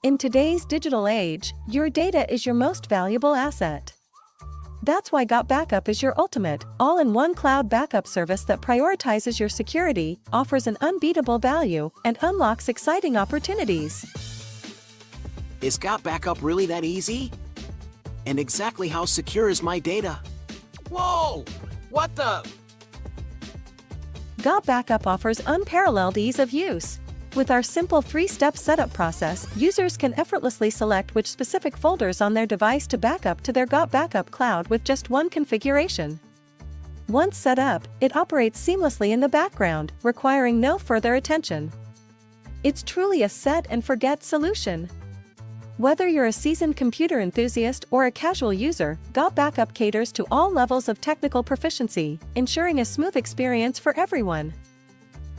In today's digital age, your data is your most valuable asset. That's why GotBackup is your ultimate, all-in-one cloud backup service that prioritizes your security, offers an unbeatable value, and unlocks exciting opportunities. Is GotBackup really that easy? And exactly how secure is my data? Whoa! What the? GotBackup offers unparalleled ease of use. With our simple 3-step setup process, users can effortlessly select which specific folders on their device to back up to their GotBackup cloud with just one configuration. Once set up, it operates seamlessly in the background, requiring no further attention. It's truly a set-and-forget solution. Whether you're a seasoned computer enthusiast or a casual user, GotBackup caters to all levels of technical proficiency, ensuring a smooth experience for everyone.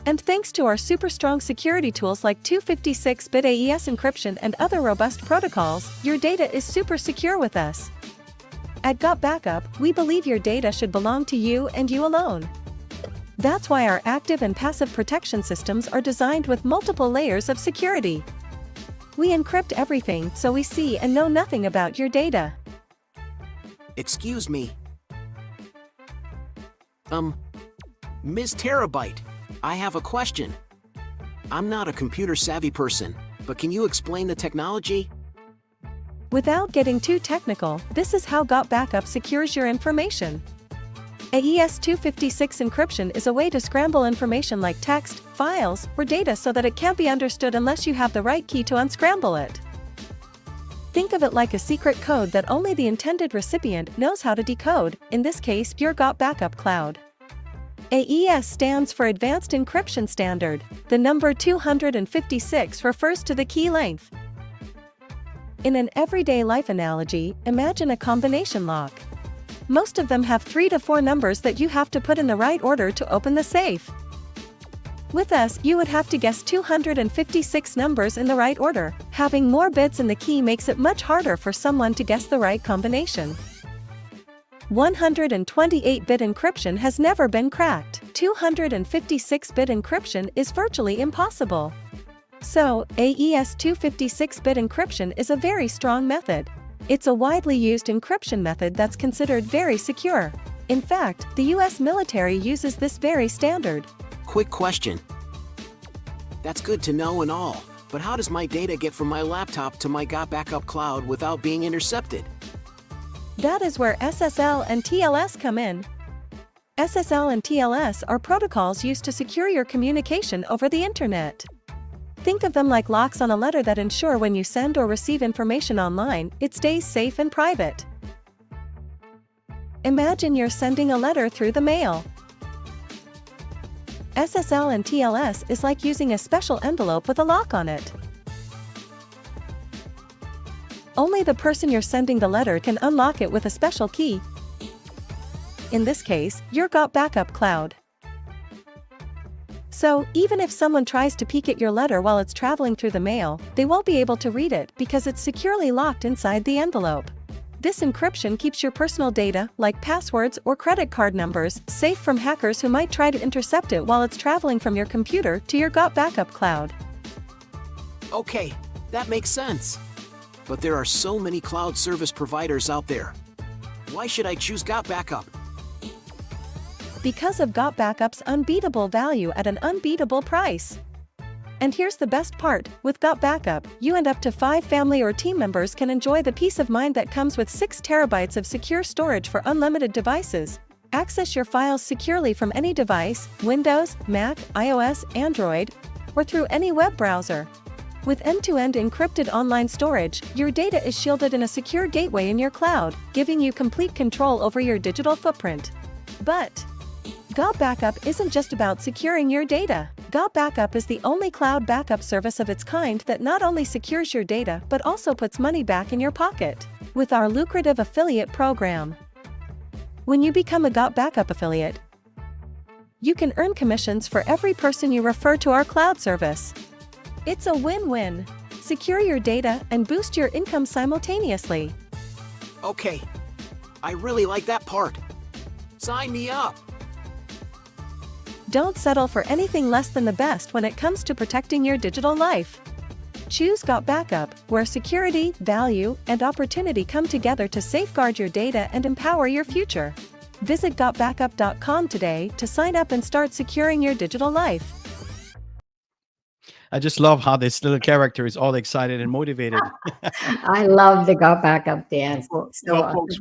And thanks to our super strong security tools like 256-bit AES encryption and other robust protocols, your data is super secure with us. At GotBackup, we believe your data should belong to you and you alone. That's why our active and passive protection systems are designed with multiple layers of security. We encrypt everything so we see and know nothing about your data. Excuse me. Ms. Terabyte, I have a question. I'm not a computer-savvy person, but can you explain the technology? Without getting too technical, this is how GotBackup secures your information. AES 256 encryption is a way to scramble information like text, files, or data so that it can't be understood unless you have the right key to unscramble it. Think of it like a secret code that only the intended recipient knows how to decode, in this case, your GotBackup cloud. AES stands for Advanced Encryption Standard. The number 256 refers to the key length. In an everyday life analogy, imagine a combination lock. Most of them have 3 to 4 numbers that you have to put in the right order to open the safe. With us, you would have to guess 256 numbers in the right order. Having more bits in the key makes it much harder for someone to guess the right combination. 128-bit encryption has never been cracked. 256-bit encryption is virtually impossible. So, AES 256-bit encryption is a very strong method. It's a widely used encryption method that's considered very secure. In fact, the US military uses this very standard. Quick question. That's good to know and all, but how does my data get from my laptop to my GotBackup cloud without being intercepted? That is where SSL and TLS come in. SSL and TLS are protocols used to secure your communication over the internet. Think of them like locks on a letter that ensure when you send or receive information online, it stays safe and private. Imagine you're sending a letter through the mail. SSL and TLS is like using a special envelope with a lock on it. Only the person you're sending the letter can unlock it with a special key. In this case, your GotBackup cloud. So, even if someone tries to peek at your letter while it's traveling through the mail, they won't be able to read it because it's securely locked inside the envelope. This encryption keeps your personal data, like passwords or credit card numbers, safe from hackers who might try to intercept it while it's traveling from your computer to your GotBackup cloud. Okay, that makes sense. But there are so many cloud service providers out there. Why should I choose GotBackup? Because of GotBackup's unbeatable value at an unbeatable price. And here's the best part, with GotBackup, you and up to 5 family or team members can enjoy the peace of mind that comes with 6 terabytes of secure storage for unlimited devices. Access your files securely from any device, Windows, Mac, iOS, Android, or through any web browser. With end-to-end encrypted online storage, your data is shielded in a secure gateway in your cloud, giving you complete control over your digital footprint. But GotBackup isn't just about securing your data. GotBackup is the only cloud backup service of its kind that not only secures your data but also puts money back in your pocket with our lucrative affiliate program. When you become a GotBackup affiliate, you can earn commissions for every person you refer to our cloud service. It's a win-win. Secure your data and boost your income simultaneously. Okay, I really like that part. Sign me up. Don't settle for anything less than the best when it comes to protecting your digital life. Choose GotBackup, where security, value, and opportunity come together to safeguard your data and empower your future. Visit GotBackup.com today to sign up and start securing your digital life. I just love how this little character is all excited and motivated. I love the GotBackup dance. So Well, awesome. folks,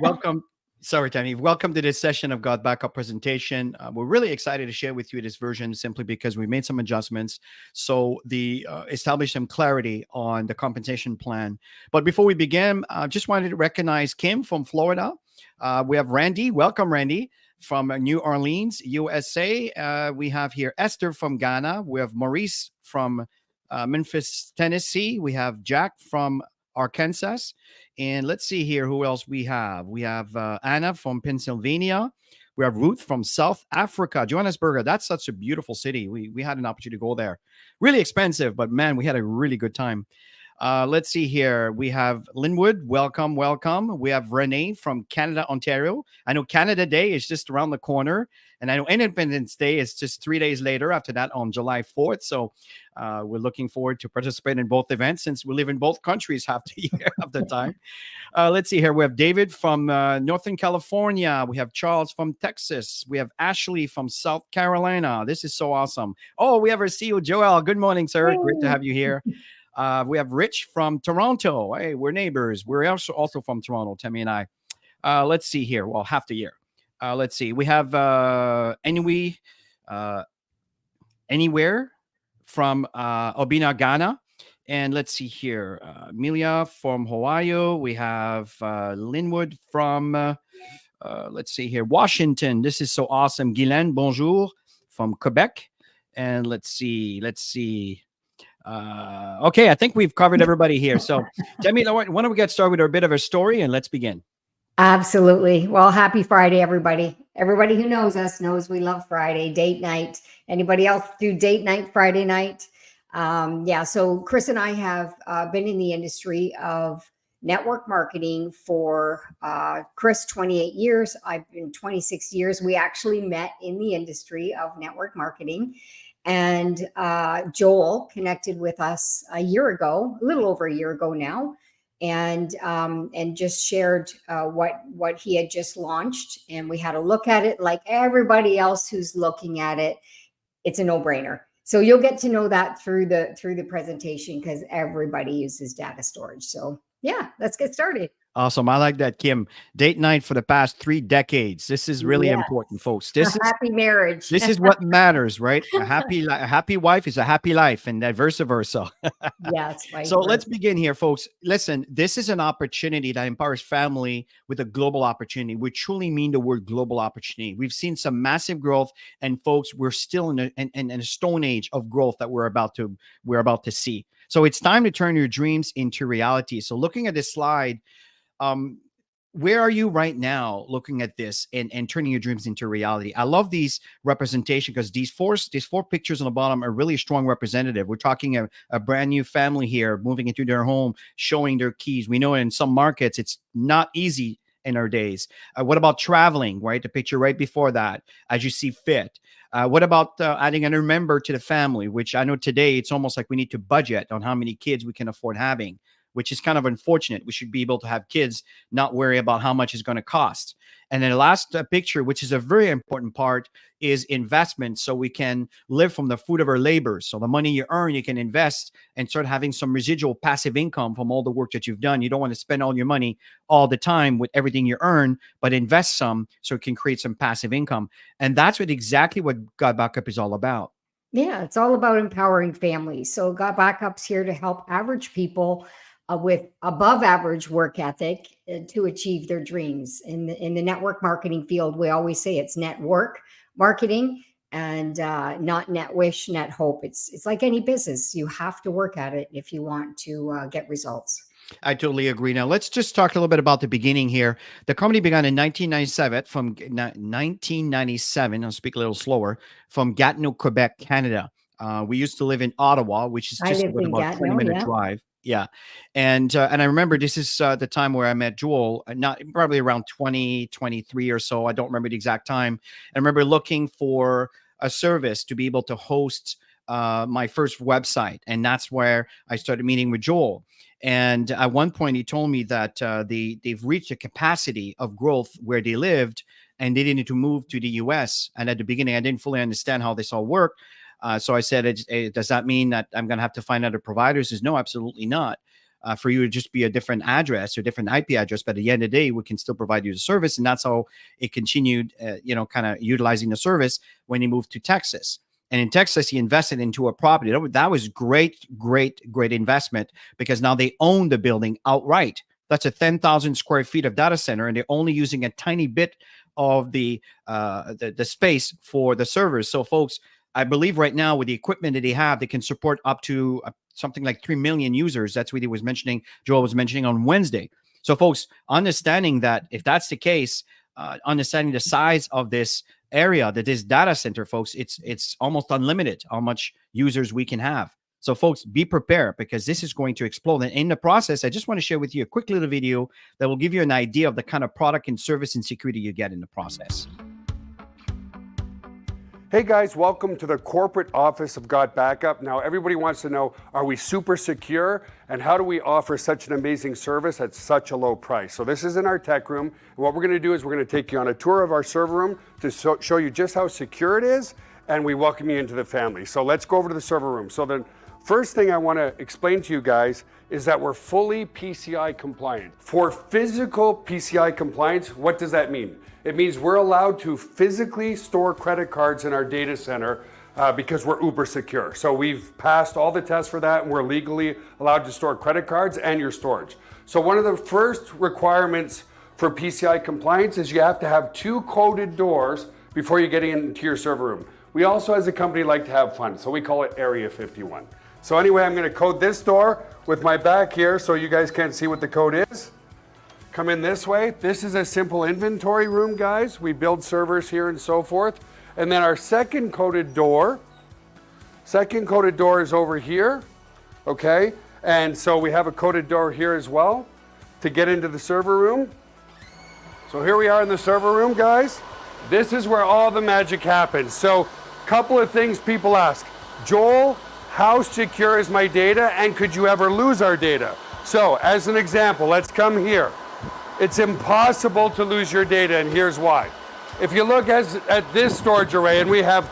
welcome. Sorry, Tammy. Welcome to this session of GotBackup presentation. We're really excited to share with you this version simply because we made some adjustments. So the establish some clarity on the compensation plan. But before we begin, I just wanted to recognize Kim from Florida. We have Randy. Welcome, Randy, from New Orleans, USA. We have here Esther from Ghana. We have Maurice from Memphis, Tennessee. We have Jack from Arkansas. And let's see here who else we have. We have Anna from Pennsylvania. We have Ruth from South Africa, Johannesburg. That's such a beautiful city. We had an opportunity to go there. Really expensive, but man, we had a really good time. Let's see here. We have Linwood. Welcome, welcome. We have Renee from Canada, Ontario. I know Canada Day is just around the corner. And I know Independence Day is just 3 days later after that on July 4th. So we're looking forward to participate in both events since we live in both countries half the year, half the time. Let's see here. We have David from Northern California. We have Charles from Texas. We have Ashley from South Carolina. This is so awesome. Oh, we have our CEO, Joel. Good morning, sir. Great to have you here. We have Rich from Toronto. Hey, we're neighbors. We're also from Toronto, Tammy and I. Let's see here. Well, half the year. Let's see. We have Anywhere from Obina, Ghana. And let's see here. Amelia from Hawaii. We have Linwood from, let's see here, Washington. This is so awesome. Guylaine, bonjour, from Quebec. And let's see. Okay, I think we've covered everybody here. So, Tammy, why don't we get started with a bit of a story and let's begin. Absolutely. Well, happy Friday, everybody. Everybody who knows us knows we love Friday, date night. Anybody else do date night, Friday night? Yeah, so Chris and I have been in the industry of network marketing for Chris, 28 years. I've been 26 years. We actually met in the industry of network marketing. And Joel connected with us a year ago, a little over a year ago now, and just shared what he had just launched. And we had a look at it. Like everybody else who's looking at it, it's a no-brainer. So you'll get to know that through the presentation because everybody uses data storage. So yeah, let's get started. Awesome. I like that, Kim. Date night for the past 3 decades. This is really important, folks. This is happy marriage. This is what matters, right? A happy wife is a happy life, and vice versa. Yes. So let's begin here, folks. Listen, this is an opportunity that empowers family with a global opportunity. We truly mean the word global opportunity. We've seen some massive growth, and folks, we're still in a stone age of growth that we're about to see. So it's time to turn your dreams into reality. So looking at this slide. Where are you right now looking at this and turning your dreams into reality? I love these representation because these four pictures on the bottom are really strong representative. We're talking a brand new family here moving into their home, showing their keys. We know in some markets, it's not easy in our days. What about traveling, right? The picture right before that, as you see fit. What about adding another member to the family, which I know today it's almost like we need to budget on how many kids we can afford having, which is kind of unfortunate. We should be able to have kids, not worry about how much it's going to cost. And then the last picture, which is a very important part, is investment. So we can live from the fruit of our labor. So the money you earn, you can invest and start having some residual passive income from all the work that you've done. You don't want to spend all your money all the time with everything you earn, but invest some so it can create some passive income. And that's exactly what GotBackup is all about. Yeah, it's all about empowering families. So GotBackup's here to help average people with above average work ethic to achieve their dreams. In the network marketing field, we always say it's network marketing and not net wish, net hope. It's like any business. You have to work at it if you want to get results. I totally agree. Now, let's just talk a little bit about the beginning here. The company began in 1997 from 1997. I'll speak a little slower, from Gatineau, Quebec, Canada. We used to live in Ottawa, which is just about a 20-minute drive. Yeah. And I remember this is the time where I met Joel, probably around 2023 or so. I don't remember the exact time. I remember looking for a service to be able to host my first website, and that's where I started meeting with Joel. And at one point, he told me that they've reached a capacity of growth where they lived, and they needed to move to the US. And at the beginning, I didn't fully understand how this all worked. So I said, does that mean that I'm going to have to find other providers? He says, no, absolutely not. For you to just be a different address or different IP address, but at the end of the day, we can still provide you the service. And that's how it continued, kind of utilizing the service when he moved to Texas. And in Texas, he invested into a property. That was great investment, because now they own the building outright. That's a 10,000 square feet of data center, and they're only using a tiny bit of the space for the servers. So, folks, I believe right now with the equipment that they have, they can support up to something like 3 million users. That's what he was mentioning. Joel was mentioning on Wednesday. So, folks, understanding that if that's the case, understanding the size of this area, that this data center, folks, it's almost unlimited how much users we can have. So, folks, be prepared, because this is going to explode. And in the process, I just want to share with you a quick little video that will give you an idea of the kind of product and service and security you get in the process. Hey guys, welcome to the corporate office of GotBackup. Now everybody wants to know, are we super secure, and how do we offer such an amazing service at such a low price? So this is in our tech room, and what we're going to do is we're going to take you on a tour of our server room to show you just how secure it is, and we welcome you into the family. So let's go over to the server room. So the first thing I want to explain to you guys is that we're fully PCI compliant. For physical PCI compliance, what does that mean? It means we're allowed to physically store credit cards in our data center because we're uber secure. So we've passed all the tests for that, and we're legally allowed to store credit cards and your storage. So one of the first requirements for PCI compliance is you have to have 2 coded doors before you get into your server room. We also, as a company, like to have fun, so we call it Area 51. So anyway, I'm going to code this door with my back here so you guys can't see what the code is. Come in this way. This is a simple inventory room, guys. We build servers here and so forth. And then our second coded door is over here, okay? And so we have a coded door here as well to get into the server room. So here we are in the server room, guys. This is where all the magic happens. So a couple of things people ask. Joel, how secure is my data, and could you ever lose our data? So as an example, let's come here. It's impossible to lose your data, and here's why. If you look at this storage array, and we have,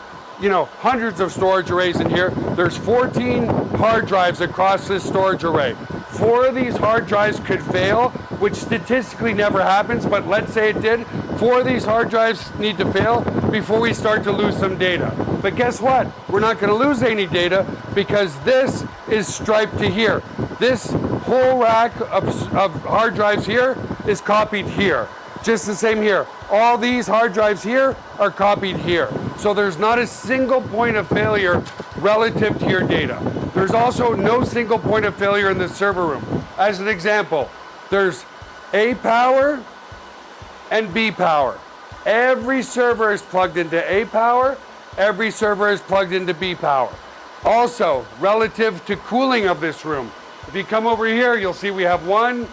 hundreds of storage arrays in here, there's 14 hard drives across this storage array. 4 of these hard drives could fail, which statistically never happens, but let's say it did. 4 of these hard drives need to fail before we start to lose some data. But guess what? We're not going to lose any data, because this is striped to here. This whole rack of hard drives here is copied here. Just the same here. All these hard drives here are copied here. So there's not a single point of failure relative to your data. There's also no single point of failure in the server room. As an example, there's A power and B power. Every server is plugged into A power. Every server is plugged into B power. Also, relative to cooling of this room, if you come over here, you'll see we have 1,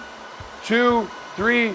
2, 3,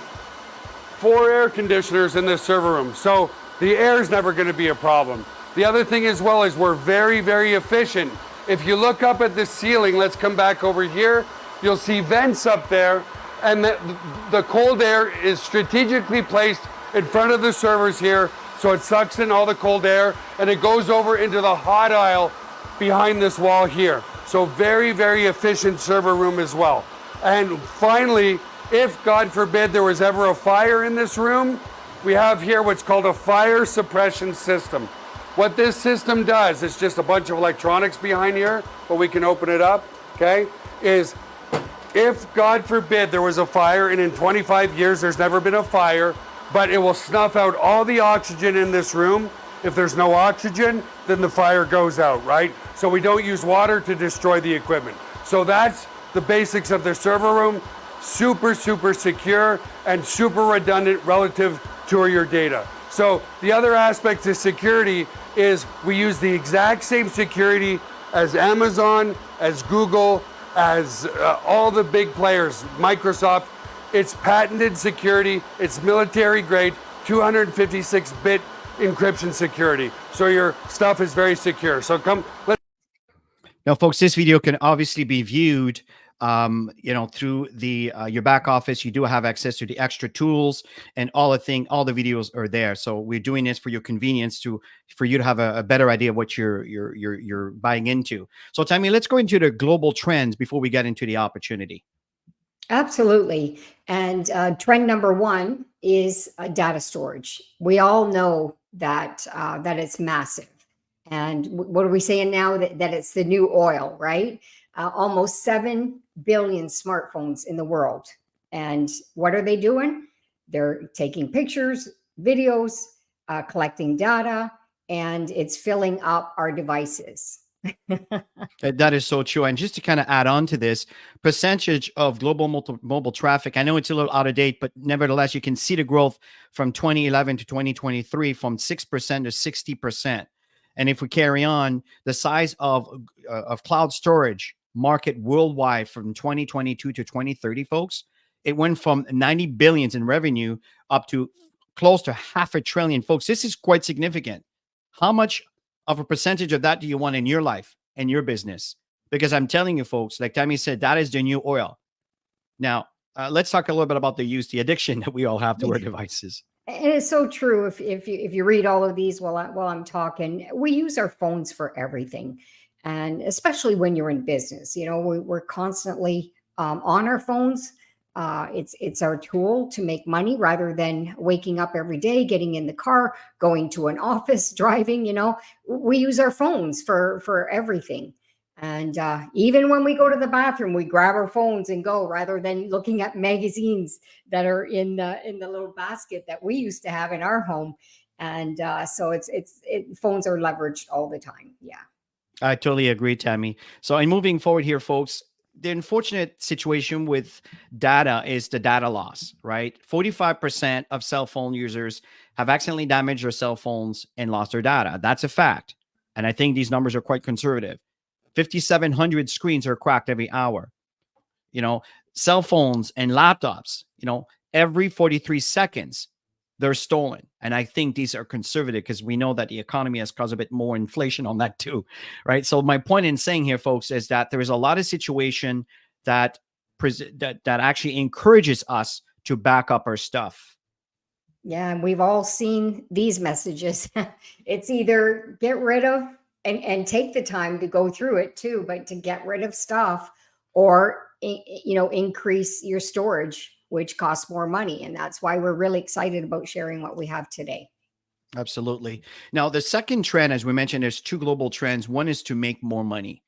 4 air conditioners in this server room. So the air is never going to be a problem. The other thing as well is we're very, very efficient. If you look up at the ceiling, let's come back over here, you'll see vents up there, and the cold air is strategically placed in front of the servers here, so it sucks in all the cold air, and it goes over into the hot aisle behind this wall here. So very, very efficient server room as well. And finally, if God forbid there was ever a fire in this room, we have here what's called a fire suppression system. What this system does, it's just a bunch of electronics behind here, but we can open it up, okay, is if God forbid there was a fire, and in 25 years there's never been a fire, but it will snuff out all the oxygen in this room. If there's no oxygen, then the fire goes out, right? So we don't use water to destroy the equipment. So that's the basics of the server room. Super, super secure and super redundant relative to your data. So the other aspect to security is we use the exact same security as Amazon, as Google, as all the big players, Microsoft. It's patented security. It's military grade, 256-bit encryption security. So your stuff is very secure. So come, let's Now, folks, this video can obviously be viewed, through the your back office. You do have access to the extra tools and all the videos are there. So we're doing this for your convenience for you to have a better idea of what you're buying into. So, Tammy, let's go into the global trends before we get into the opportunity. Absolutely. And trend number one is data storage. We all know that it's massive. And what are we saying now? That it's the new oil, right? Almost 7 billion smartphones in the world. And what are they doing? They're taking pictures, videos, collecting data, and it's filling up our devices. That is so true. And just to kind of add on to this, percentage of global mobile traffic, I know it's a little out of date, but nevertheless, you can see the growth from 2011 to 2023 from 6% to 60%. And if we carry on, the size of cloud storage market worldwide from 2022 to 2030, folks, it went from 90 billions in revenue up to close to $500 billion, folks. This is quite significant. How much of a percentage of that do you want in your life and your business? Because I'm telling you, folks, like Tammy said, that is the new oil. Now, let's talk a little bit about the addiction that we all have to our devices. And it's so true. If you read all of these while I'm talking, we use our phones for everything, and especially when you're in business. You know, we're constantly on our phones. It's our tool to make money rather than waking up every day, getting in the car, going to an office, driving. You know, we use our phones for everything. And even when we go to the bathroom, we grab our phones and go rather than looking at magazines that are in the little basket that we used to have in our home. And so phones are leveraged all the time. Yeah. I totally agree, Tammy. So, in moving forward here, folks, the unfortunate situation with data is the data loss, right? 45% of cell phone users have accidentally damaged their cell phones and lost their data. That's a fact. And I think these numbers are quite conservative. 5,700 screens are cracked every hour. You know, cell phones and laptops, every 43 seconds, they're stolen. And I think these are conservative because we know that the economy has caused a bit more inflation on that too, right? So my point in saying here, folks, is that there is a lot of situation that actually encourages us to back up our stuff. Yeah, and we've all seen these messages. It's either get rid of and take the time to go through it too, but to get rid of stuff or, increase your storage, which costs more money. And that's why we're really excited about sharing what we have today. Absolutely. Now, the second trend, as we mentioned, there's two global trends. One is to make more money.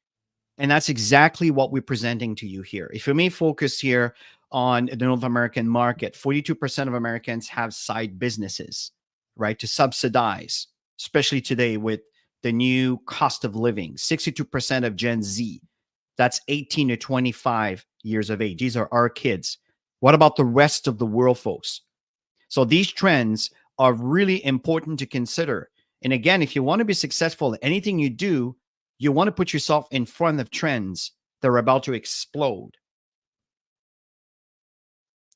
And that's exactly what we're presenting to you here. If you may focus here on the North American market, 42% of Americans have side businesses, right, to subsidize, especially today with the new cost of living. 62% of Gen Z, that's 18 to 25 years of age. These are our kids. What about the rest of the world, folks? So these trends are really important to consider. And again, if you want to be successful in anything you do, you want to put yourself in front of trends that are about to explode.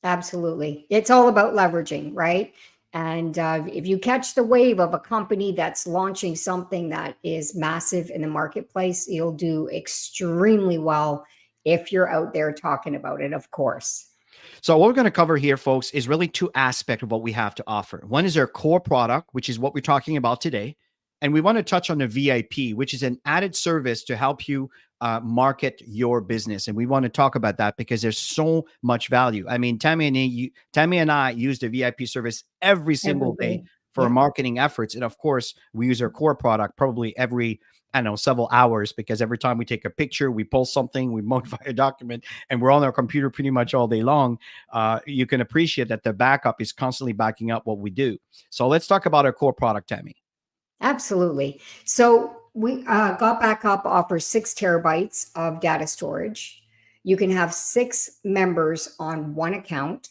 Absolutely. It's all about leveraging, right? And if you catch the wave of a company that's launching something that is massive in the marketplace, you'll do extremely well if you're out there talking about it, of course. So what we're going to cover here, folks, is really two aspects of what we have to offer. One is our core product, which is what we're talking about today. And we want to touch on the VIP, which is an added service to help you market your business. And we want to talk about that because there's so much value. I mean, Tammy and I use the VIP service every single day for our marketing efforts. And of course, we use our core product probably every, several hours, because every time we take a picture, we post something, we modify a document, and we're on our computer pretty much all day long. You can appreciate that the backup is constantly backing up what we do. So let's talk about our core product, Tammy. Absolutely. So we GotBackup offers 6 terabytes of data storage. You can have 6 members on one account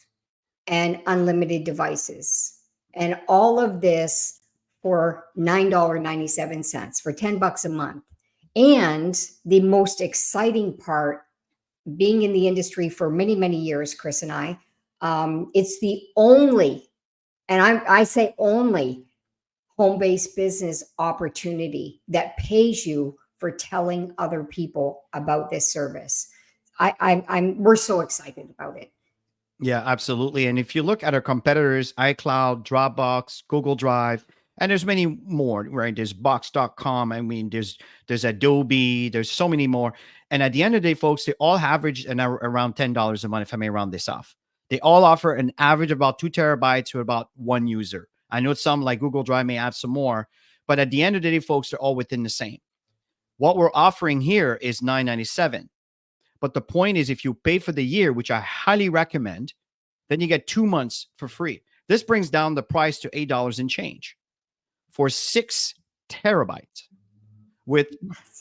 and unlimited devices. And all of this for $9.97 for $10 a month. And the most exciting part, being in the industry for many, many years, Chris and I, it's the only, and I say only, home-based business opportunity that pays you for telling other people about this service. We're so excited about it. Yeah, absolutely. And if you look at our competitors, iCloud, Dropbox, Google Drive, and there's many more, right? There's Box.com. I mean, there's Adobe. There's so many more. And at the end of the day, folks, they all average around $10 a month, if I may round this off. They all offer an average of about 2 terabytes to about one user. I know some like Google Drive may add some more, but at the end of the day, folks, they're all within the same. What we're offering here is $9.97. But the point is, if you pay for the year, which I highly recommend, then you get 2 months for free. This brings down the price to $8 and change for 6 terabytes with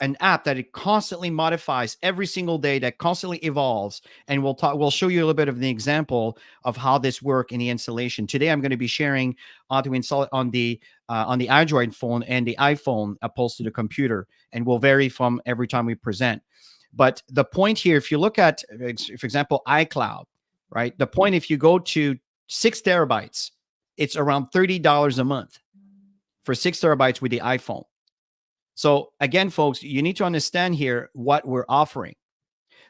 an app that it constantly modifies every single day, that constantly evolves. And we'll show you a little bit of an example of how this works in the installation. Today, I'm going to be sharing how to install it on the Android phone and the iPhone opposed to the computer, and will vary from every time we present. But the point here, if you look at, for example, iCloud, right? The point, if you go to 6 terabytes, it's around $30 a month for 6 terabytes with the iPhone. So again, folks, you need to understand here what we're offering.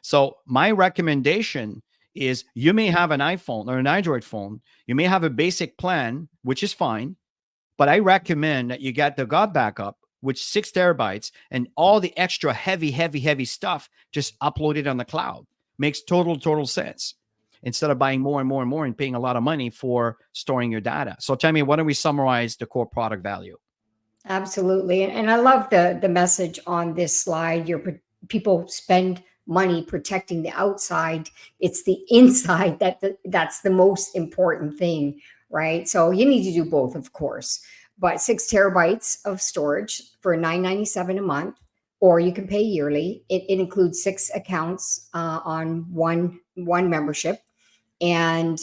So my recommendation is, you may have an iPhone or an Android phone. You may have a basic plan, which is fine, but I recommend that you get the GotBackup, which 6 terabytes, and all the extra heavy stuff just uploaded on the cloud. Makes total sense, instead of buying more and more and paying a lot of money for storing your data. So Tammy, why don't we summarize the core product value? Absolutely. And I love the message on this slide. People spend money protecting the outside. It's the inside that's the most important thing, right? So you need to do both, of course. But 6 terabytes of storage for $9.97 a month, or you can pay yearly. It includes 6 accounts on one membership, and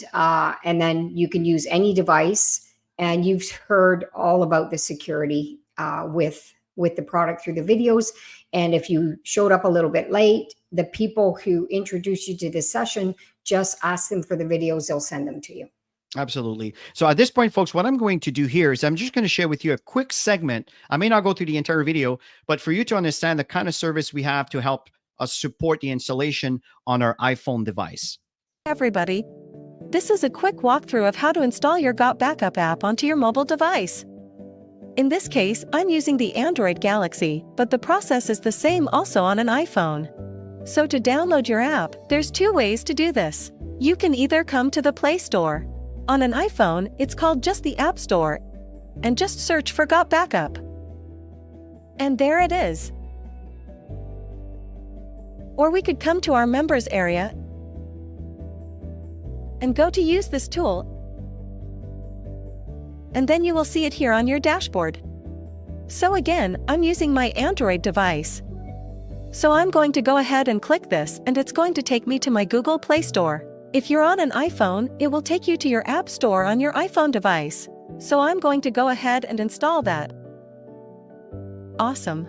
then you can use any device. And you've heard all about the security with the product through the videos. And if you showed up a little bit late, the people who introduced you to this session, just ask them for the videos. They'll send them to you. Absolutely. So at this point, folks, what I'm going to do here is I'm just going to share with you a quick segment. I may not go through the entire video, but for you to understand the kind of service we have to help us support the installation on our iPhone device. Everybody, this is a quick walkthrough of how to install your GotBackup app onto your mobile device. In this case, I'm using the Android Galaxy, but the process is the same also on an iPhone. So to download your app, there's 2 ways to do this. You can either come to the Play Store. On an iPhone, it's called just the App Store, and just search for GotBackup. And there it is. Or we could come to our members area and go to use this tool, and then you will see it here on your dashboard. So again, I'm using my Android device. So I'm going to go ahead and click this, and it's going to take me to my Google Play Store. If you're on an iPhone, it will take you to your App Store on your iPhone device. So I'm going to go ahead and install that. Awesome.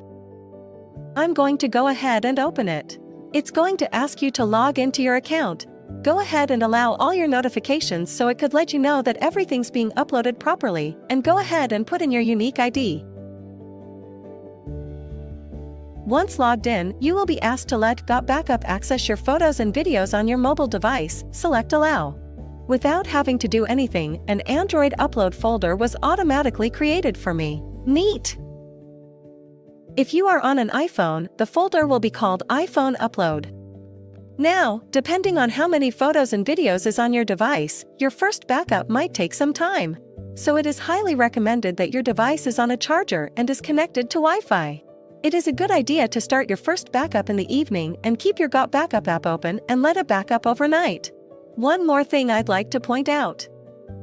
I'm going to go ahead and open it. It's going to ask you to log into your account. Go ahead and allow all your notifications so it could let you know that everything's being uploaded properly, and go ahead and put in your unique ID. Once logged in, you will be asked to let GotBackup access your photos and videos on your mobile device. Select Allow. Without having to do anything, an Android upload folder was automatically created for me. Neat! If you are on an iPhone, the folder will be called iPhone Upload. Now, depending on how many photos and videos is on your device, your first backup might take some time. So it is highly recommended that your device is on a charger and is connected to Wi-Fi. It is a good idea to start your first backup in the evening and keep your GotBackup app open and let it back up overnight. One more thing I'd like to point out.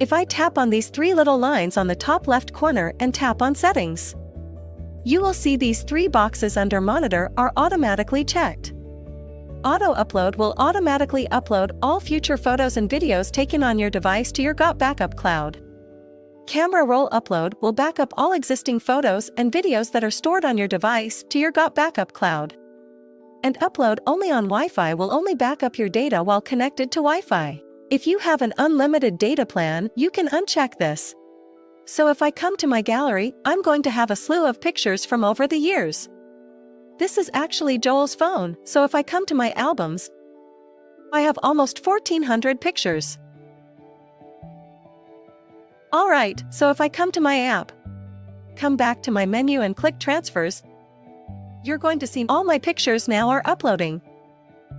If I tap on these 3 little lines on the top left corner and tap on Settings, you will see these 3 boxes under Monitor are automatically checked. Auto Upload will automatically upload all future photos and videos taken on your device to your GotBackup cloud. Camera Roll Upload will back up all existing photos and videos that are stored on your device to your GotBackup cloud. And Upload Only on Wi-Fi will only back up your data while connected to Wi-Fi. If you have an unlimited data plan, you can uncheck this. So if I come to my gallery, I'm going to have a slew of pictures from over the years. This is actually Joel's phone, so if I come to my albums, I have almost 1,400 pictures. Alright, so if I come to my app, come back to my menu and click transfers, you're going to see all my pictures now are uploading.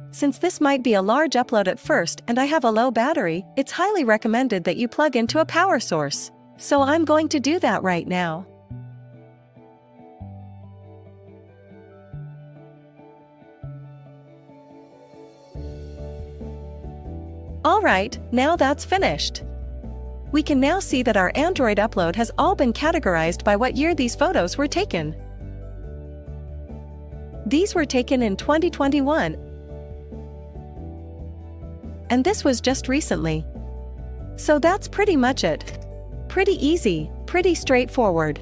Since this might be a large upload at first and I have a low battery, it's highly recommended that you plug into a power source. So I'm going to do that right now. Alright, now that's finished. We can now see that our Android upload has all been categorized by what year these photos were taken. These were taken in 2021. And this was just recently. So that's pretty much it. Pretty easy, pretty straightforward.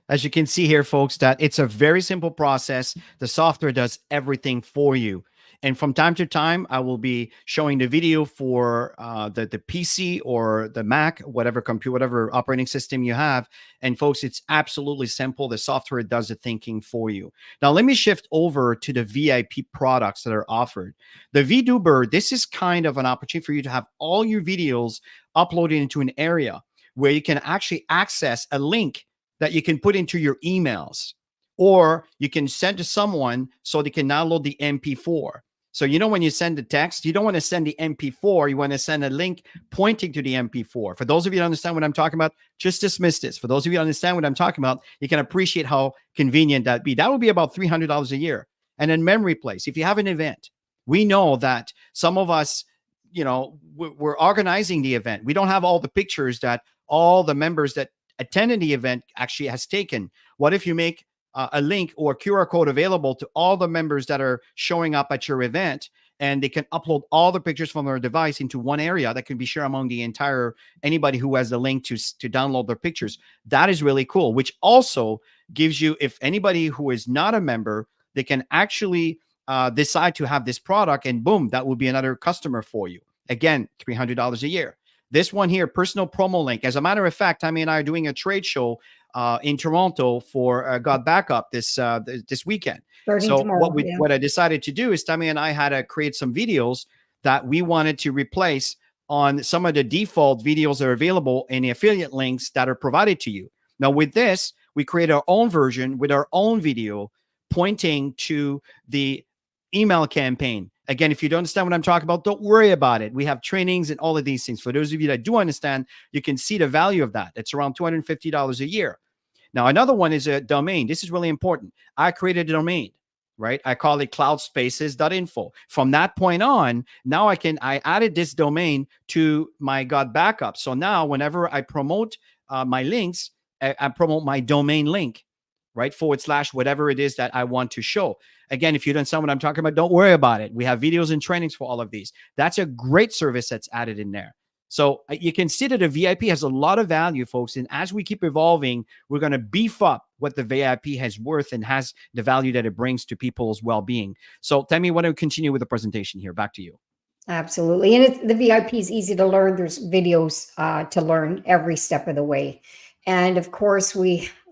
As you can see here, folks, that it's a very simple process. The software does everything for you. And from time to time, I will be showing the video for the PC or the Mac, whatever computer, whatever operating system you have. And folks, it's absolutely simple. The software does the thinking for you. Now, let me shift over to the VIP products that are offered. The VDuber, this is kind of an opportunity for you to have all your videos uploaded into an area where you can actually access a link that you can put into your emails, or you can send to someone so they can download the MP4. So, you know, when you send a text, you don't want to send the MP4. You want to send a link pointing to the MP4. For those of you who understand what I'm talking about, just dismiss this. For those of you who understand what I'm talking about, you can appreciate how convenient that'd be. That would be about $300 a year. And then memory place. If you have an event, we know that some of us, you know, we're organizing the event. We don't have all the pictures that all the members that attended the event actually has taken. What if you make a link or a QR code available to all the members that are showing up at your event, and they can upload all the pictures from their device into one area that can be shared among the entire, anybody who has the link to download their pictures. That is really cool, which also gives you, if anybody who is not a member, they can actually decide to have this product, and boom, that will be another customer for you. Again, $300 a year. This one here, personal promo link. As a matter of fact, Tammy and I are doing a trade show in Toronto for GotBackup this weekend. So tomorrow, what I decided to do is Tammy and I had to create some videos that we wanted to replace on some of the default videos that are available in the affiliate links that are provided to you. Now with this, we create our own version with our own video pointing to the email campaign. Again, if you don't understand what I'm talking about, don't worry about it. We have trainings and all of these things. For those of you that do understand, you can see the value of that. It's around $250 a year. Now, another one is a domain. This is really important. I created a domain, right? I call it cloudspaces.info. From that point on, now I added this domain to my GotBackup. So now whenever I promote my links, I promote my domain link, right? / whatever it is that I want to show. Again, if you don't understand what I'm talking about, don't worry about it. We have videos and trainings for all of these. That's a great service that's added in there. So you can see that a VIP has a lot of value, folks. And as we keep evolving, we're going to beef up what the VIP has worth and has the value that it brings to people's well-being. So Tammy, why don't we continue with the presentation here? Back to you. Absolutely. And the VIP is easy to learn. There's videos to learn every step of the way. And of course,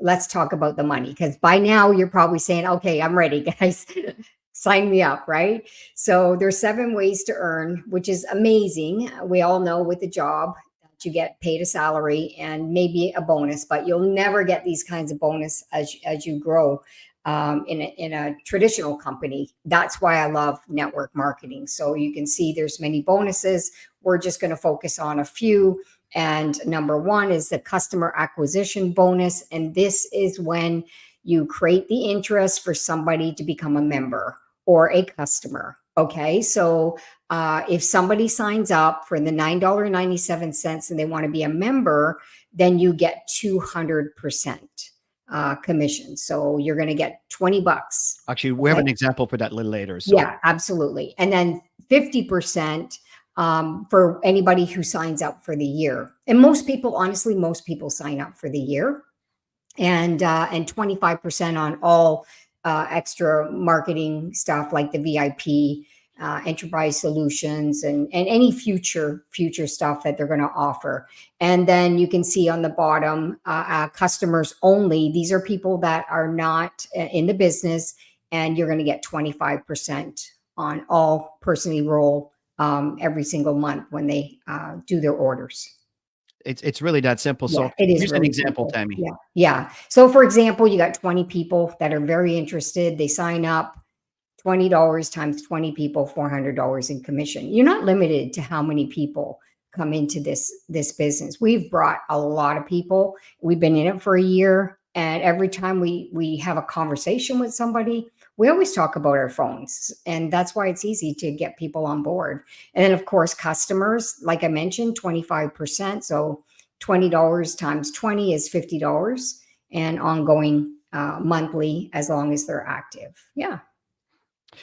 let's talk about the money, because by now you're probably saying, okay, I'm ready, guys. Sign me up, right? So there's 7 ways to earn, which is amazing. We all know with the job that you get paid a salary and maybe a bonus, but you'll never get these kinds of bonus as you grow in a traditional company. That's why I love network marketing. So you can see there's many bonuses. We're just going to focus on a few. And number 1 is the customer acquisition bonus. And this is when you create the interest for somebody to become a member or a customer. Okay. So if somebody signs up for the $9.97 and they want to be a member, then you get 200% commission. So you're going to get $20. Actually, we have an example for that a little later. So. Yeah, absolutely. And then 50% for anybody who signs up for the year. And most people, honestly, sign up for the year, and 25% on all extra marketing stuff like the VIP enterprise solutions, and any future stuff that they're going to offer. And then you can see on the bottom, customers only. These are people that are not in the business, and you're going to get 25% on all personally roll every single month when they do their orders. It's really that simple. Yeah, So it is here's an really example, simple. Tammy. Yeah, yeah. So for example, you got 20 people that are very interested. They sign up. $20 times 20 people, $400 in commission. You're not limited to how many people come into this business. We've brought a lot of people. We've been in it for a year, and every time we have a conversation with somebody, we always talk about our phones, and that's why it's easy to get people on board. And then of course, customers, like I mentioned, 25%. So $20 times 20 is $50, and ongoing monthly as long as they're active. Yeah.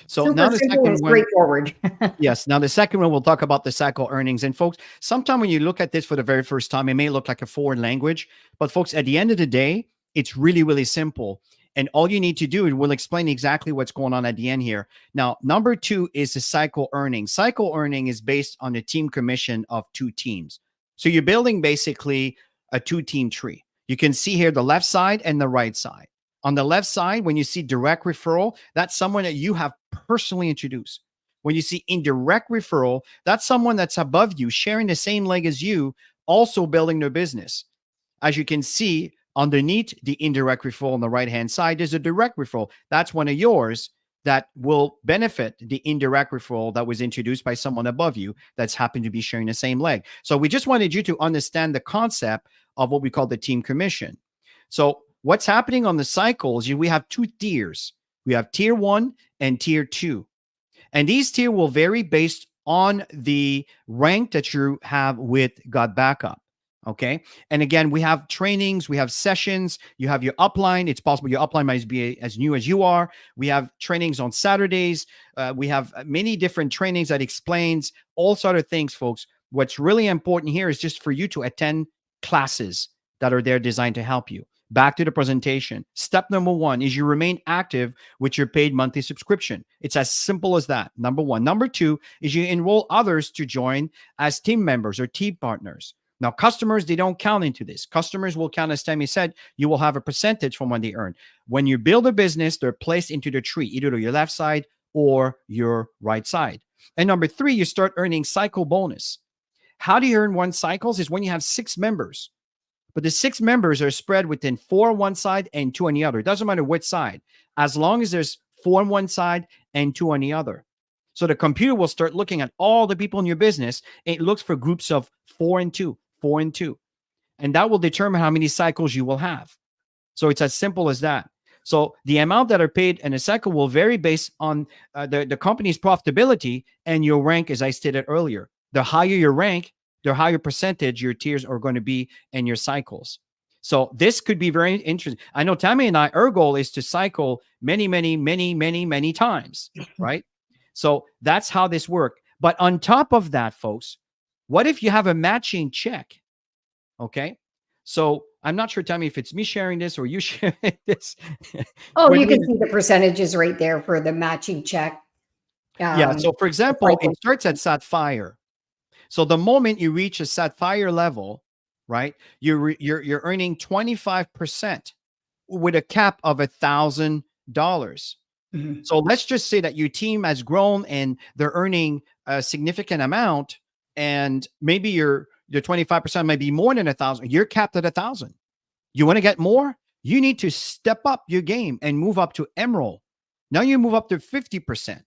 So Super now the simple and second one, straightforward. yes. Now the second one, we'll talk about the cycle earnings. And folks, sometime when you look at this for the very first time, it may look like a foreign language, but folks, at the end of the day, it's really, really simple. And all you need to do, and we'll explain exactly what's going on at the end here. Now, number 2 is the cycle earning. Cycle earning is based on a team commission of 2 teams. So you're building basically a 2-team tree. You can see here the left side and the right side. On the left side, when you see direct referral, that's someone that you have personally introduced. When you see indirect referral, that's someone that's above you, sharing the same leg as you, also building their business. As you can see, underneath the indirect referral on the right-hand side, there's a direct referral. That's one of yours that will benefit the indirect referral that was introduced by someone above you that's happened to be sharing the same leg. So we just wanted you to understand the concept of what we call the team commission. So what's happening on the cycles, we have 2 tiers. We have tier 1 and tier 2. And these tier will vary based on the rank that you have with GotBackup. Okay. And again, we have trainings, we have sessions, you have your upline. It's possible your upline might be as new as you are. We have trainings on Saturdays. We have many different trainings that explains all sort of things, folks. What's really important here is just for you to attend classes that are there designed to help you. Back to the presentation. Step number 1 is you remain active with your paid monthly subscription. It's as simple as that. Number 1. Number 2 is you enroll others to join as team members or team partners. Now, customers, they don't count into this. Customers will count, as Tammy said, you will have a percentage from what they earn. When you build a business, they're placed into the tree, either to your left side or your right side. And number 3, you start earning cycle bonus. How do you earn 1 cycles? Is when you have 6 members. But the 6 members are spread within 4 on one side and 2 on the other. It doesn't matter which side, as long as there's 4 on one side and 2 on the other. So the computer will start looking at all the people in your business. It looks for groups of 4 and 2, 4 and 2. And that will determine how many cycles you will have. So it's as simple as that. So the amount that are paid in a cycle will vary based on the company's profitability and your rank, as I stated earlier. The higher your rank, the higher percentage your tiers are going to be in your cycles. So this could be very interesting. I know Tammy and I, our goal is to cycle many times, right? So that's how this works. But on top of that, folks, what if you have a matching check? Okay. So I'm not sure, Tammy, if it's me sharing this or you sharing this. Oh, you can see the percentages right there for the matching check. Yeah. So for example, it starts at Sapphire. So the moment you reach a Sapphire level, right, you're earning 25% with a cap of $1,000. Mm-hmm. So let's just say that your team has grown and they're earning a significant amount, and maybe your 25% might be more than 1,000. You're capped at 1,000. You want to get more? You need to step up your game and move up to Emerald. Now you move up to 50%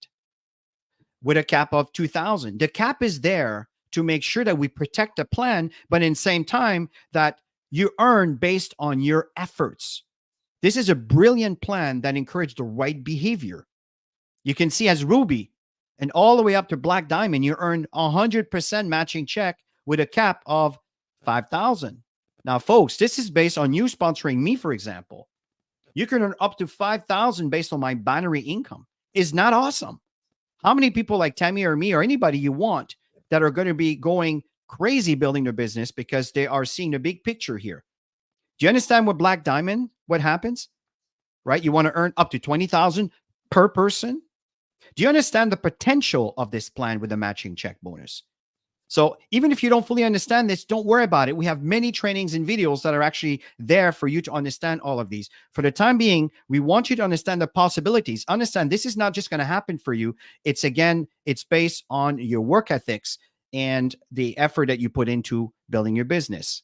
with a cap of 2,000. The cap is there to make sure that we protect the plan, but in the same time that you earn based on your efforts. This is a brilliant plan that encourages the right behavior. You can see as Ruby and all the way up to Black Diamond, you earn 100% matching check with a cap of 5,000. Now, folks, this is based on you sponsoring me, for example. You can earn up to 5,000 based on my binary income. Is not awesome? How many people like Tammy or me or anybody you want that are going to be going crazy building their business because they are seeing the big picture here? Do you understand what Black Diamond, what happens? Right? You want to earn up to 20,000 per person. Do you understand the potential of this plan with the matching check bonus? So even if you don't fully understand this, don't worry about it. We have many trainings and videos that are actually there for you to understand all of these. For the time being, we want you to understand the possibilities. Understand this is not just going to happen for you. It's based on your work ethics and the effort that you put into building your business.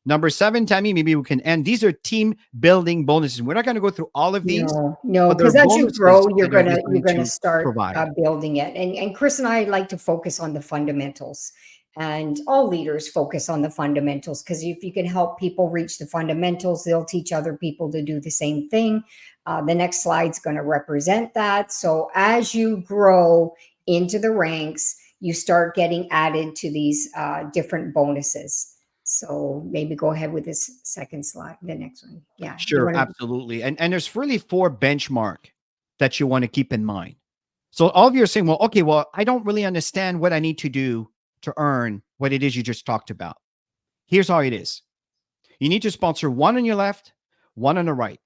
Number 7, Tammy, maybe we can end. These are team building bonuses. We're not going to go through all of these, No, but they're because as you bonuses grow, you're that are gonna designed to start provide. building it. And Chris and I like to focus on the fundamentals, and all leaders focus on the fundamentals, because if you can help people reach the fundamentals, they'll teach other people to do the same thing. The next slide's going to represent that. So as you grow into the ranks, you start getting added to these different bonuses. So maybe go ahead with this second slide, the next one. Yeah. Sure, absolutely. And there's really 4 benchmark that you want to keep in mind. So all of you are saying, well, okay, well, I don't really understand what I need to do to earn what it is you just talked about. Here's how it is. You need to sponsor 1 on your left, 1 on the right.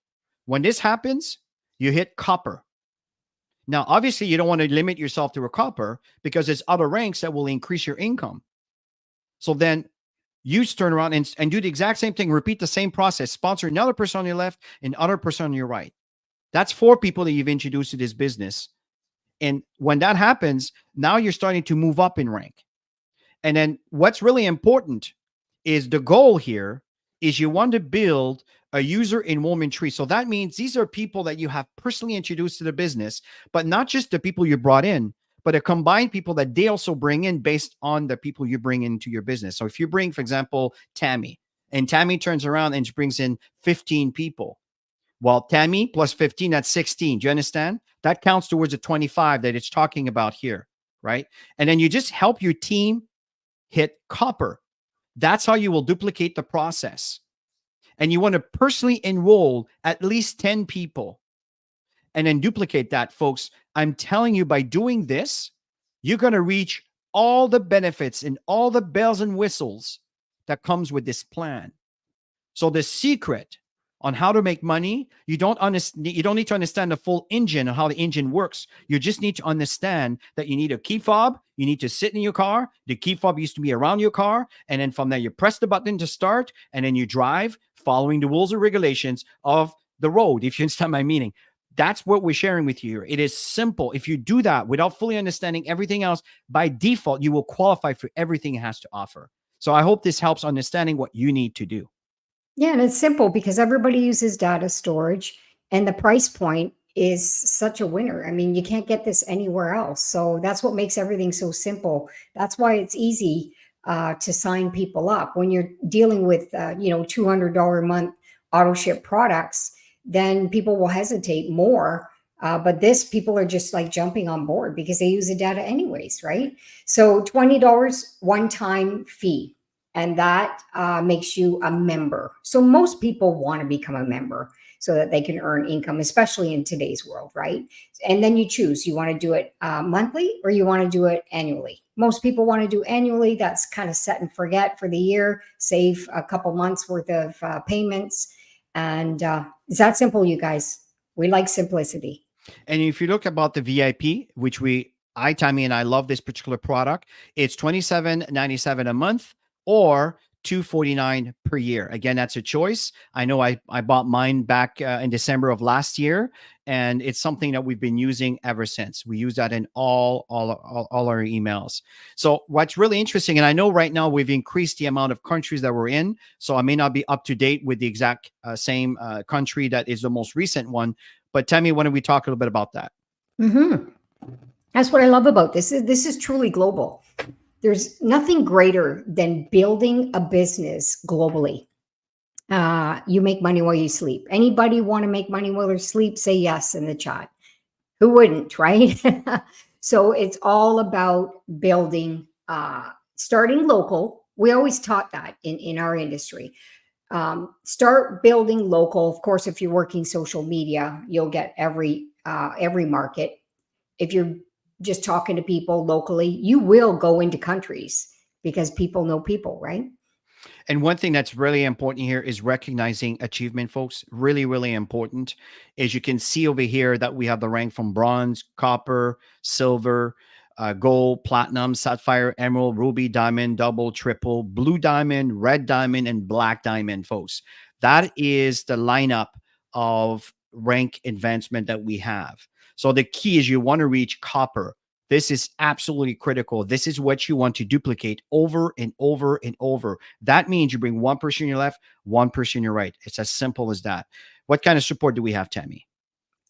When this happens, you hit copper. Now, obviously, you don't want to limit yourself to a copper, because there's other ranks that will increase your income. So then you turn around and do the exact same thing. Repeat the same process. Sponsor another person on your left and another person on your right. That's 4 people that you've introduced to this business. And when that happens, now you're starting to move up in rank. And then what's really important is the goal here is you want to build a user enrollment tree. So that means these are people that you have personally introduced to the business, but not just the people you brought in, but a combined people that they also bring in based on the people you bring into your business. So if you bring, for example, Tammy, and Tammy turns around and brings in 15 people. Well, Tammy plus 15, that's 16. Do you understand? That counts towards the 25 that it's talking about here, right? And then you just help your team hit copper. That's how you will duplicate the process. And you want to personally enroll at least 10 people and then duplicate that, folks. I'm telling you, by doing this, you're going to reach all the benefits and all the bells and whistles that comes with this plan. So the secret on how to make money, you don't need to understand the full engine and how the engine works. You just need to understand that you need a key fob. You need to sit in your car. The key fob used to be around your car. And then from there, you press the button to start, and then you drive following the rules and regulations of the road, if you understand my meaning. That's what we're sharing with you here. It is simple. If you do that without fully understanding everything else, by default, you will qualify for everything it has to offer. So I hope this helps understanding what you need to do. Yeah, and it's simple because everybody uses data storage, and the price point is such a winner. I mean, you can't get this anywhere else. So that's what makes everything so simple. That's why it's easy to sign people up. When you're dealing with, $200 a month auto ship products, then people will hesitate more. But this, people are just like jumping on board because they use the data anyways, right? So $20 one-time fee. And that makes you a member. So most people want to become a member so that they can earn income, especially in today's world, right? And then you choose, you want to do it monthly or you want to do it annually. Most people want to do annually. That's kind of set and forget for the year, save a couple months worth of payments. And it's that simple, you guys. We like simplicity. And if you look about the VIP, which Tammy and I love this particular product, it's $27.97 a month, or $249 per year. Again, that's a choice. I know I bought mine back in December of last year, and it's something that we've been using ever since. We use that in all our emails. So what's really interesting, and I know right now we've increased the amount of countries that we're in, so I may not be up to date with the exact same country that is the most recent one. But Tammy, why don't we talk a little bit about that? Mm-hmm. That's what I love about this. This is truly global. There's nothing greater than building a business globally. You make money while you sleep. Anybody want to make money while they sleep? Say yes in the chat. Who wouldn't, right? So it's all about building, starting local. We always taught that in our industry. Start building local. Of course, if you're working social media, you'll get every market. If you're just talking to people locally, you will go into countries because people know people, right? And one thing that's really important here is recognizing achievement, folks. Really, really important. As you can see over here, that we have the rank from bronze, copper, silver, gold, platinum, sapphire, emerald, ruby, diamond, double, triple, blue diamond, red diamond, and black diamond, folks. That is the lineup of rank advancement that we have. So the key is you want to reach copper. This is absolutely critical. This is what you want to duplicate over and over and over. That means you bring one person on your left, one person on your right. It's as simple as that. What kind of support do we have, Tammy?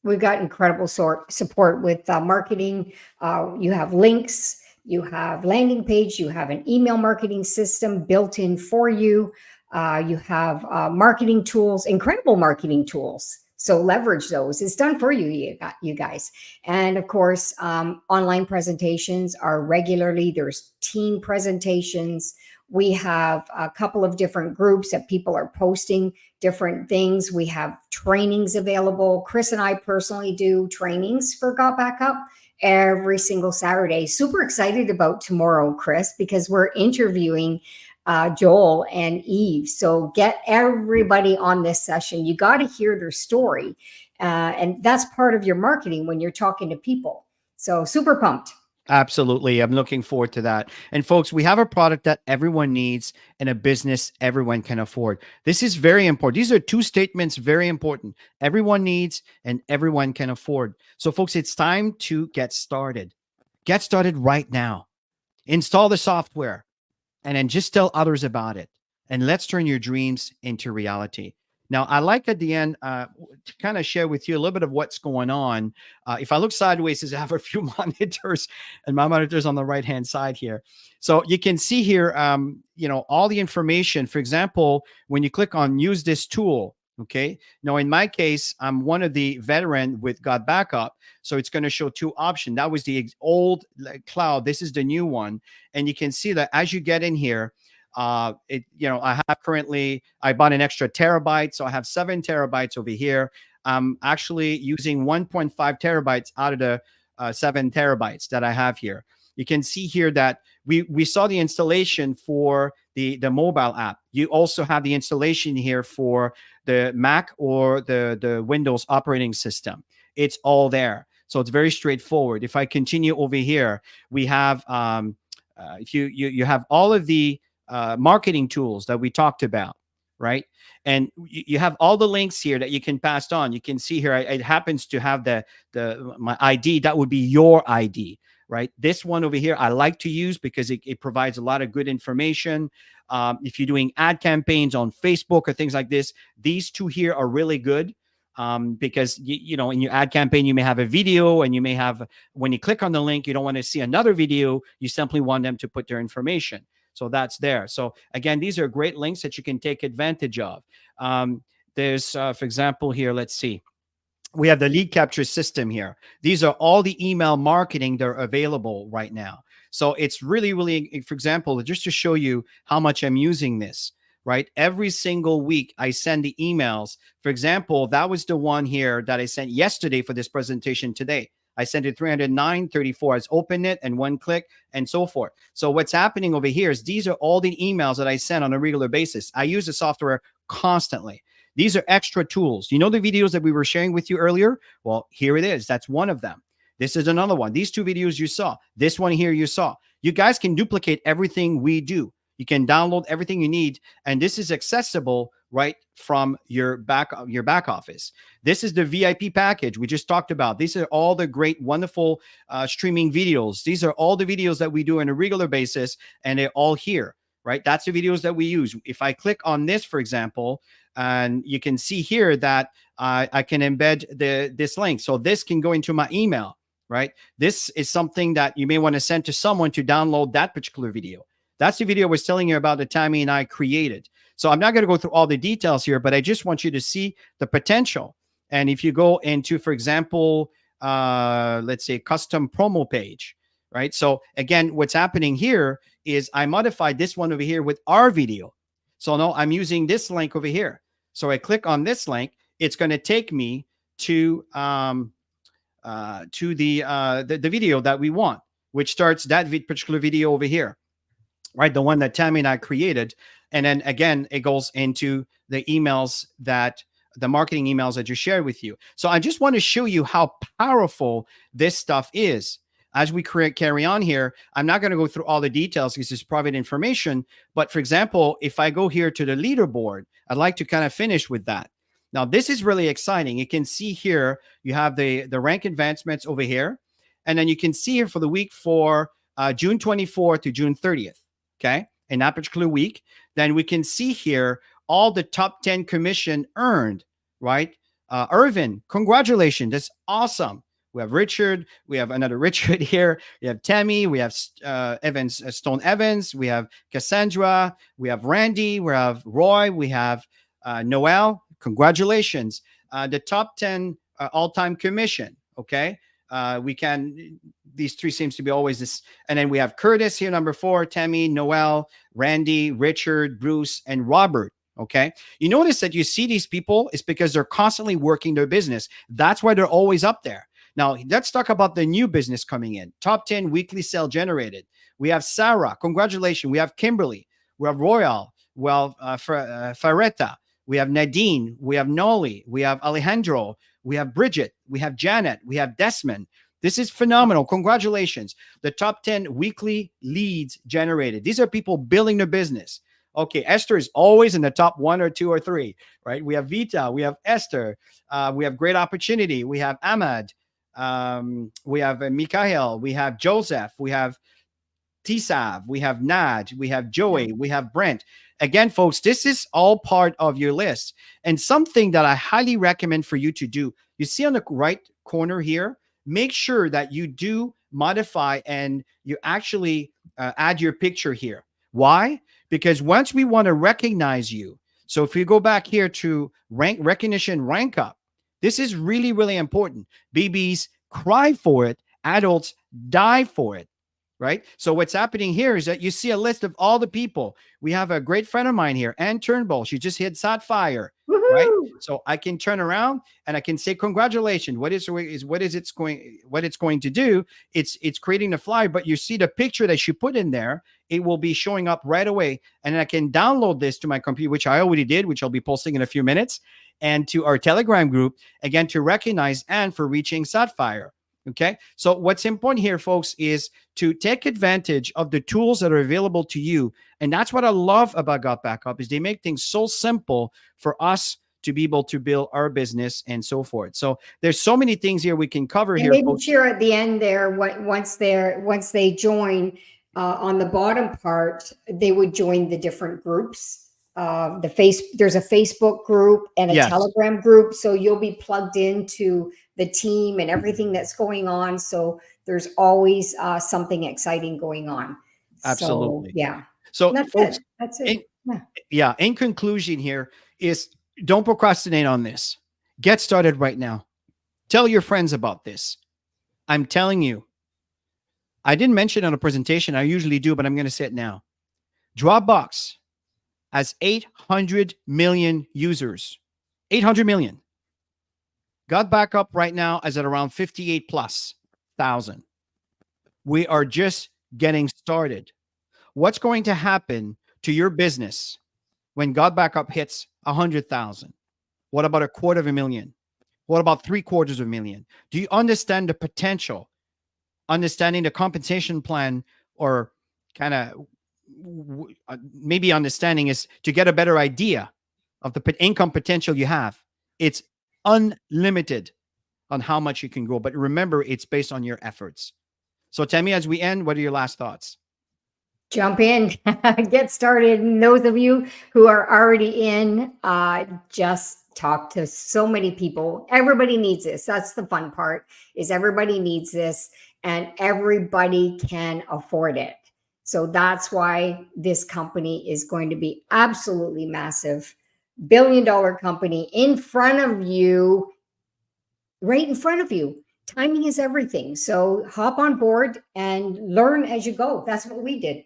We've got incredible support with marketing. You have links, you have landing page, you have an email marketing system built in for you. You have marketing tools, incredible marketing tools. So leverage those. It's done for you, you guys. And of course, online presentations are regularly. There's team presentations. We have a couple of different groups that people are posting different things. We have trainings available. Chris and I personally do trainings for GotBackup every single Saturday. Super excited about tomorrow, Chris, because we're interviewing Joel and Eve. So get everybody on this session. You got to hear their story. And that's part of your marketing when you're talking to people. So super pumped. Absolutely. I'm looking forward to that. And folks, we have a product that everyone needs and a business everyone can afford. This is very important. These are two statements, very important. Everyone needs and everyone can afford. So folks, it's time to get started. Get started right now. Install the software and then just tell others about it. And let's turn your dreams into reality. Now, I like at the end to kind of share with you a little bit of what's going on. If I look sideways, as I have a few monitors, and my monitor's on the right-hand side here. So you can see here, all the information. For example, when you click on use this tool, okay. Now, in my case, I'm one of the veteran with GotBackup. So it's going to show two options. That was the old cloud. This is the new one. And you can see that as you get in here, I have currently, I bought an extra terabyte. So I have 7 terabytes over here. I'm actually using 1.5 terabytes out of the 7 terabytes that I have here. You can see here that we saw the installation for the mobile app. You also have the installation here for the Mac or the Windows operating system. It's all there. So it's very straightforward. If I continue over here, we have, if you have all of the marketing tools that we talked about, right? And you have all the links here that you can pass on. You can see here, it happens to have my ID. That would be your ID, right? This one over here, I like to use because it provides a lot of good information. If you're doing ad campaigns on Facebook or things like this, these two here are really good. Because in your ad campaign, you may have a video, and you may have, when you click on the link, you don't want to see another video. You simply want them to put their information. So that's there. So again, these are great links that you can take advantage of. There's, for example, here, let's see. We have the lead capture system here. These are all the email marketing that are available right now. So it's really, really, for example, just to show you how much I'm using this, right? Every single week I send the emails. For example, that was the one here that I sent yesterday for this presentation today. I sent it 309.34. I opened it and one click and so forth. So what's happening over here is these are all the emails that I send on a regular basis. I use the software constantly. These are extra tools. You know the videos that we were sharing with you earlier? Well, here it is. That's one of them. This is another one. These 2 videos you saw. This one here you saw. You guys can duplicate everything we do. You can download everything you need, and this is accessible right from your back office. This is the VIP package we just talked about. These are all the great, wonderful streaming videos. These are all the videos that we do on a regular basis, and they're all here, right? That's the videos that we use. If I click on this, for example, and you can see here that I can embed this link. So this can go into my email, right? This is something that you may want to send to someone to download that particular video. That's the video I was telling you about that Tammy and I created. So I'm not going to go through all the details here, but I just want you to see the potential. And if you go into, for example, let's say custom promo page, right? So again, what's happening here is I modified this one over here with our video. So now I'm using this link over here. So I click on this link. It's going to take me to the video that we want, which starts that particular video over here. Right, the one that Tammy and I created, And then again, it goes into the emails the marketing emails that you share with you. So I just want to show you how powerful this stuff is. As we carry on here, I'm not going to go through all the details because it's private information. But for example, if I go here to the leaderboard, I'd like to kind of finish with that. Now, this is really exciting. You can see here, you have the rank advancements over here. And then you can see here for the week for June 24th to June 30th, okay? In that particular week. Then we can see here all the top 10 commission earned, right? Irvin, congratulations. That's awesome. We have Richard. We have another Richard here. We have Tammy. We have Stone Evans. We have Cassandra. We have Randy. We have Roy. We have Noel. Congratulations. The top 10 all-time commission. Okay. These three seems to be always this. And then we have Curtis here, number 4, Tammy, Noel, Randy, Richard, Bruce, and Robert. Okay. You notice that you see these people is because they're constantly working their business. That's why they're always up there. Now, let's talk about the new business coming in. Top 10 weekly sale generated. We have Sarah. Congratulations. We have Kimberly. We have Royal. Well, Faretta. We have Nadine. We have Noli. We have Alejandro. We have Bridget. We have Janet. We have Desmond. This is phenomenal. Congratulations. The top 10 weekly leads generated. These are people building their business. Okay, Esther is always in the top 1 or 2 or 3, right? We have Vita. We have Esther. We have Great Opportunity. We have Ahmad. We have Mikhail, we have Joseph, we have Tisav, we have Nad, we have Joey, we have Brent. Again, folks, this is all part of your list. And something that I highly recommend for you to do, you see on the right corner here, make sure that you do modify and you actually add your picture here. Why? Because once we want to recognize you, so if you go back here to rank up, this is really, really important. Babies cry for it. Adults die for it, right? So what's happening here is that you see a list of all the people. We have a great friend of mine here, Ann Turnbull. She just hit Sapphire, right? So I can turn around and I can say, congratulations. What it's going to do? It's creating the flyer, but you see the picture that she put in there. It will be showing up right away. And I can download this to my computer, which I already did, which I'll be posting in a few minutes, and to our Telegram group, again, to recognize Anne for reaching Sapphire. Okay. So what's important here, folks, is to take advantage of the tools that are available to you. And that's what I love about GotBackup is they make things so simple for us to be able to build our business and so forth. So there's so many things here we can cover here. Maybe share at the end there, once they join on the bottom part, they would join the different groups. There's a Facebook group and a Telegram group. So you'll be plugged into the team and everything that's going on. So there's always something exciting going on. Absolutely. So, yeah. So that's folks, it. That's it. In conclusion here is don't procrastinate on this. Get started right now. Tell your friends about this. I'm telling you, I didn't mention it on a presentation. I usually do, but I'm going to say it now. Dropbox has 800 million users. 800 million. GotBackup right now is at around 58,000+. We are just getting started. What's going to happen to your business when GotBackup hits 100,000? What about 250,000? What about 750,000? Do you understand the potential? Understanding the compensation plan, or kind of maybe understanding is to get a better idea of the income potential you have. It's unlimited on how much you can grow, but remember, it's based on your efforts. So Tammy, as we end, what are your last thoughts? Jump in, get started. And those of you who are already in, just talk to so many people. Everybody needs this. That's the fun part, is everybody needs this and everybody can afford it. So that's why this company is going to be absolutely massive, billion-dollar company in front of you, right in front of you. Timing is everything. So hop on board and learn as you go. That's what we did.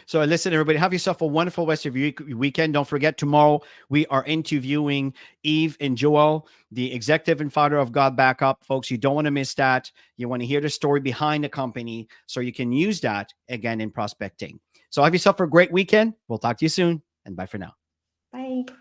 So listen, everybody, have yourself a wonderful rest of your weekend. Don't forget, tomorrow we are interviewing Eve and Joel, the executive and founder of GotBackup. Folks, you don't want to miss that. You want to hear the story behind the company so you can use that again in prospecting. So have yourself a great weekend. We'll talk to you soon. and bye for now. Bye.